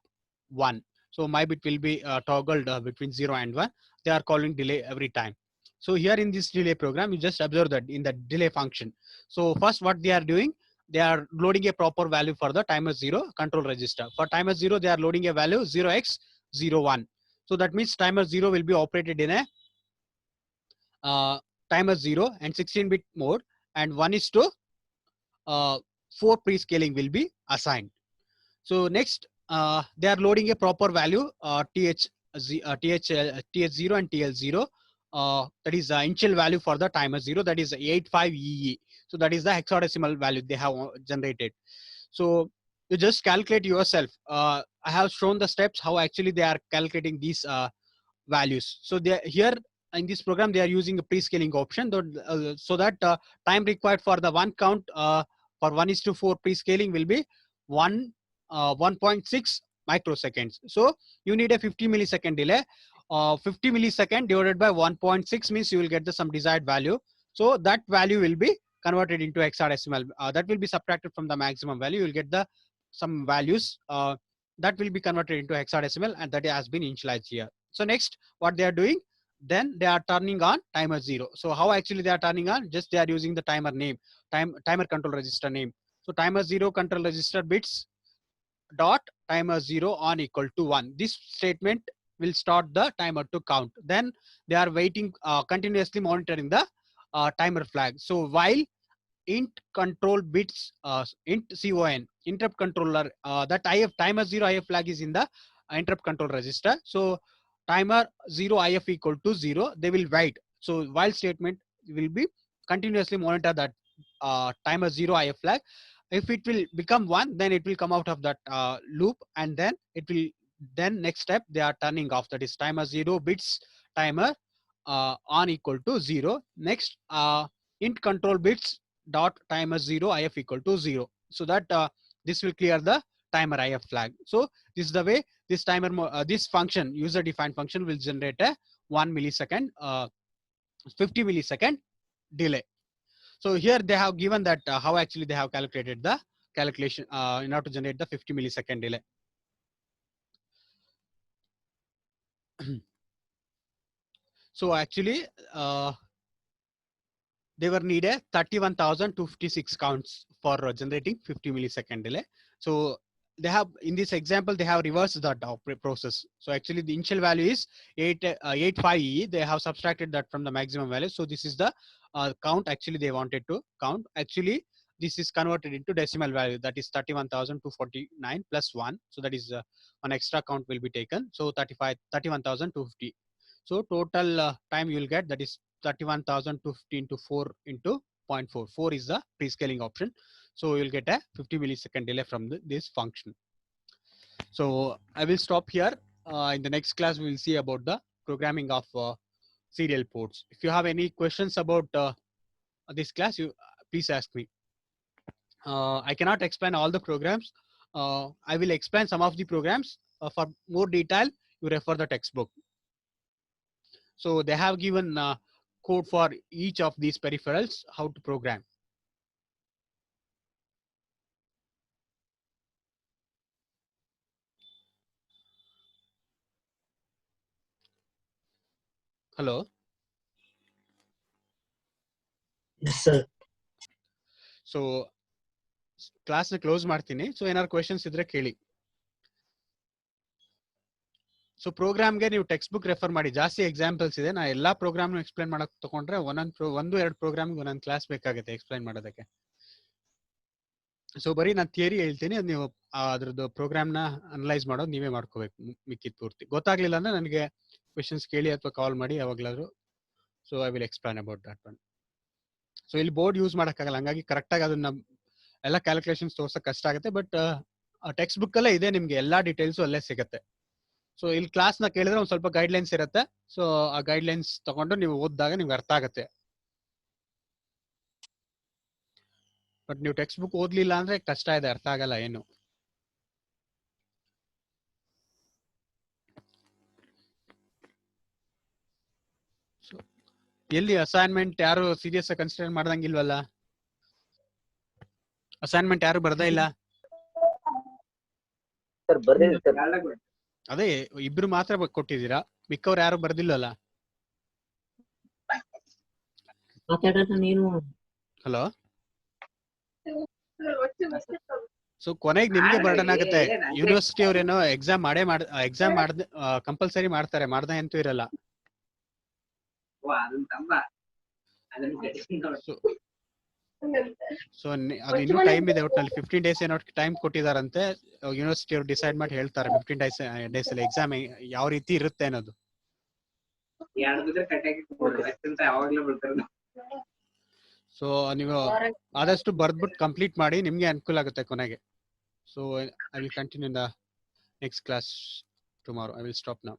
1. So my bit will be toggled between 0 and 1. They are calling delay every time. So here in this delay program, you just observe that in the delay function. So first what they are doing, they are loading a proper value for the timer 0 control register. For timer 0, they are loading a value 0x01. So that means timer 0 will be operated in a timer 0 and 16-bit mode, and 1:4 prescaling will be assigned. So next, they are loading a proper value TH0 and TL0. That is the initial value for the timer 0, that is 85EE. So that is the hexadecimal value they have generated. So you just calculate yourself. I have shown the steps how actually they are calculating these values. So they here in this program they are using a prescaling option so that time required for the one count for 1:4 prescaling will be 1.6 microseconds. So you need a 50 millisecond delay. 50 millisecond divided by 1.6 means you will get the some desired value. So that value will be converted into hexadecimal. That will be subtracted from the maximum value. You will get the some values that will be converted into hexadecimal, and that has been initialized here. So next, what they are doing, then they are turning on timer 0. So how actually they are turning on? Just they are using the timer name, timer control register name. So timer 0 control register bits dot timer 0 on equal to 1. This statement will start the timer to count. Then they are waiting, continuously monitoring the timer flag. So while int control bits, int con interrupt controller, that if timer 0 if flag is in the interrupt control register. So timer 0 if equal to 0, they will wait. So while statement will be continuously monitor that timer 0 if flag. If it will become 1, then it will come out of that loop, and then it will, then next step they are turning off, that is timer 0 bits timer on equal to 0. Next, int control bits dot timer 0 if equal to 0, so that this will clear the timer if flag. So this is the way this timer this function, user defined function, will generate a 1 millisecond 50 millisecond delay. So here they have given that how actually they have calculated the calculation in order to generate the 50 millisecond delay. So actually they were needed 31,256 counts for generating 50 millisecond delay. So they have, in this example, they have reversed that process. So actually the initial value is 85EE. They have subtracted that from the maximum value. So this is the count actually they wanted to count. Actually, this is converted into decimal value, that is 31,249 plus 1. So that is an extra count will be taken. So 31,250. So total time you will get, that is 31,250 into 4 into 0.4. 4 is the prescaling option. So you'll get a 50 millisecond delay from this function. So I will stop here. In the next class, we will see about the programming of serial ports. If you have any questions about this class, you please ask me. I cannot explain all the programs. I will explain some of the programs. For more detail, you refer the textbook. So they have given code for each of these peripherals, how to program. Hello. Yes, sir. So class close ಮಾಡ್ತೀನಿ. So ಏನಾದ್ರು questions ಇದ್ರೆ ಕೇಳಿ. So ಪ್ರೋಗ್ರಾಮ್ಗೆ ನೀವು text book refer ಮಾಡಿ, ಜಾಸ್ತಿ examples ಇದೆ. ನಾ ಎಲ್ಲಾ ಪ್ರೋಗ್ರಾಮ್ನು ಎಕ್ಸ್ಪ್ಲೈನ್ ಮಾಡಕ್ ತಗೊಂಡ್ರೆ ಒಂದು ಎರಡು ಪ್ರೋಗ್ರಾಮ್ಗೆ ಒಂದೊಂದು ಕ್ಲಾಸ್ ಬೇಕಾಗುತ್ತೆ ಎಕ್ಸ್ಪ್ಲೈನ್ ಮಾಡೋದಕ್ಕೆ. ಸೊ ಬರೀ ನಾನು ಥಿಯರಿ ಹೇಳ್ತೀನಿ, ಅದು ನೀವು ಅದ್ರದ್ದು ಪ್ರೋಗ್ರಾಮ್ನ ಅನಲೈಸ್ ಮಾಡೋದು ನೀವೇ ಮಾಡ್ಕೋಬೇಕು. ಮಿಕ್ಕಿದ್ ಪೂರ್ತಿ ಗೊತ್ತಾಗ್ಲಿಲ್ಲ ಅಂದ್ರೆ ನನಗೆ ಕ್ವೆಶನ್ಸ್ ಕೇಳಿ ಅಥವಾ ಕಾಲ್ ಮಾಡಿ ಯಾವಾಗ್ಲಾದ್ರು. So I will explain about that one. So ಇಲ್ಲಿ ಬೋರ್ಡ್ ಯೂಸ್ ಮಾಡಕ್ಕಾಗಲ್ಲ, ಹಂಗಾಗಿ ಕರೆಕ್ಟ್ ಆಗಿ ಅದನ್ನ ಎಲ್ಲ ಕ್ಯಾಲ್ಕುಲೇಷನ್ಸ್ ತೋರ್ಸಕ್ ಕಷ್ಟ ಆಗುತ್ತೆ. ಬಟ್ ಟೆಕ್ಸ್ಟ್ ಬುಕ್ ಅಲ್ಲೇ ಇದೆ, ನಿಮ್ಗೆ ಎಲ್ಲಾ ಡೀಟೇಲ್ಸ್ ಅಲ್ಲೇ ಸಿಗುತ್ತೆ. ಸೊ ಇಲ್ಲಿ ಕ್ಲಾಸ್ ನ ಕೇಳಿದ್ರೆ ಒಂದ್ ಸ್ವಲ್ಪ ಗೈಡ್ಲೈನ್ಸ್ ಇರುತ್ತೆ. ಸೊ ಆ ಗೈಡ್ಲೈನ್ಸ್ ತಗೊಂಡು ನೀವು ಓದಿದಾಗ ನಿಮ್ಗೆ ಅರ್ಥ ಆಗುತ್ತೆ. ಬಟ್ ನೀವು ಟೆಕ್ಸ್ಟ್ ಬುಕ್ ಓದ್ಲಿಲ್ಲ ಅಂದ್ರೆ ಕಷ್ಟ ಇದೆ, ಅರ್ಥ ಆಗಲ್ಲ ಏನು. ಎಲ್ಲಿ ಅಸೈನ್ಮೆಂಟ್ ಯಾರು ಸೀರಿಯಸ್ ಕನ್ಸಿಡರ್ ಮಾಡ್ದಂಗಿಲ್ವಲ್ಲ? ಅಸೈನ್ಮೆಂಟ್ ಯಾರು ಬರ್ದೇ ಇಲ್ಲ? ಸರ್ ಬರ್ದಿದ್ದೀನಿ ಸರ್. ಅದೇ ಇಬ್ರು ಮಾತ್ರ ಕೊಟ್ಟಿದ್ದೀರಾ, ಮಿಕ್ಕವ್ರು ಯಾರು ಬರ್ದಿಲ್ಲಲ್ಲ? ಮಾತಾಡೋದು ನೀನು. ಹಲೋ. ಸೊ ಕೊನೆಗೆ ನಿಮ್ಗೆ ಬರ್ಡನ್ ಆಗುತ್ತೆ. ಯೂನಿವರ್ಸಿಟಿ ಅವ್ರೇನೋ ಎಕ್ಸಾಮ್ ಕಂಪಲ್ಸರಿ ಮಾಡ್ತಾರೆ, ಮಾಡ್ದೆ ಅಂತೂ ಇರಲ್ಲ. ಸೊ ಅದು ಇನ್ನೂ ಟೈಮ್ ಇದೆ. ಒಟ್ಟಿನಲ್ಲಿ 15 days ಏನೋ ಟೈಮ್ ಕೊಟ್ಟಿದಾರಂತೆ. ಯೂನಿವರ್ಸಿಟಿ ಅವ್ರು ಡಿಸೈಡ್ ಮಾಡಿ ಹೇಳ್ತಾರೆ 15 days ಅಲ್ಲಿ ಎಕ್ಸಾಮ್ ಯಾವ ರೀತಿ ಇರುತ್ತೆ ಅನ್ನೋದು. ಸೊ ನೀವು ಆದಷ್ಟು ಬರ್ದ್ಬಿಟ್ಟು ಕಂಪ್ಲೀಟ್ ಮಾಡಿ, ನಿಮ್ಗೆ ಅನುಕೂಲ ಆಗುತ್ತೆ ಕೊನೆಗೆ. So I will continue in the next class tomorrow. I will stop now.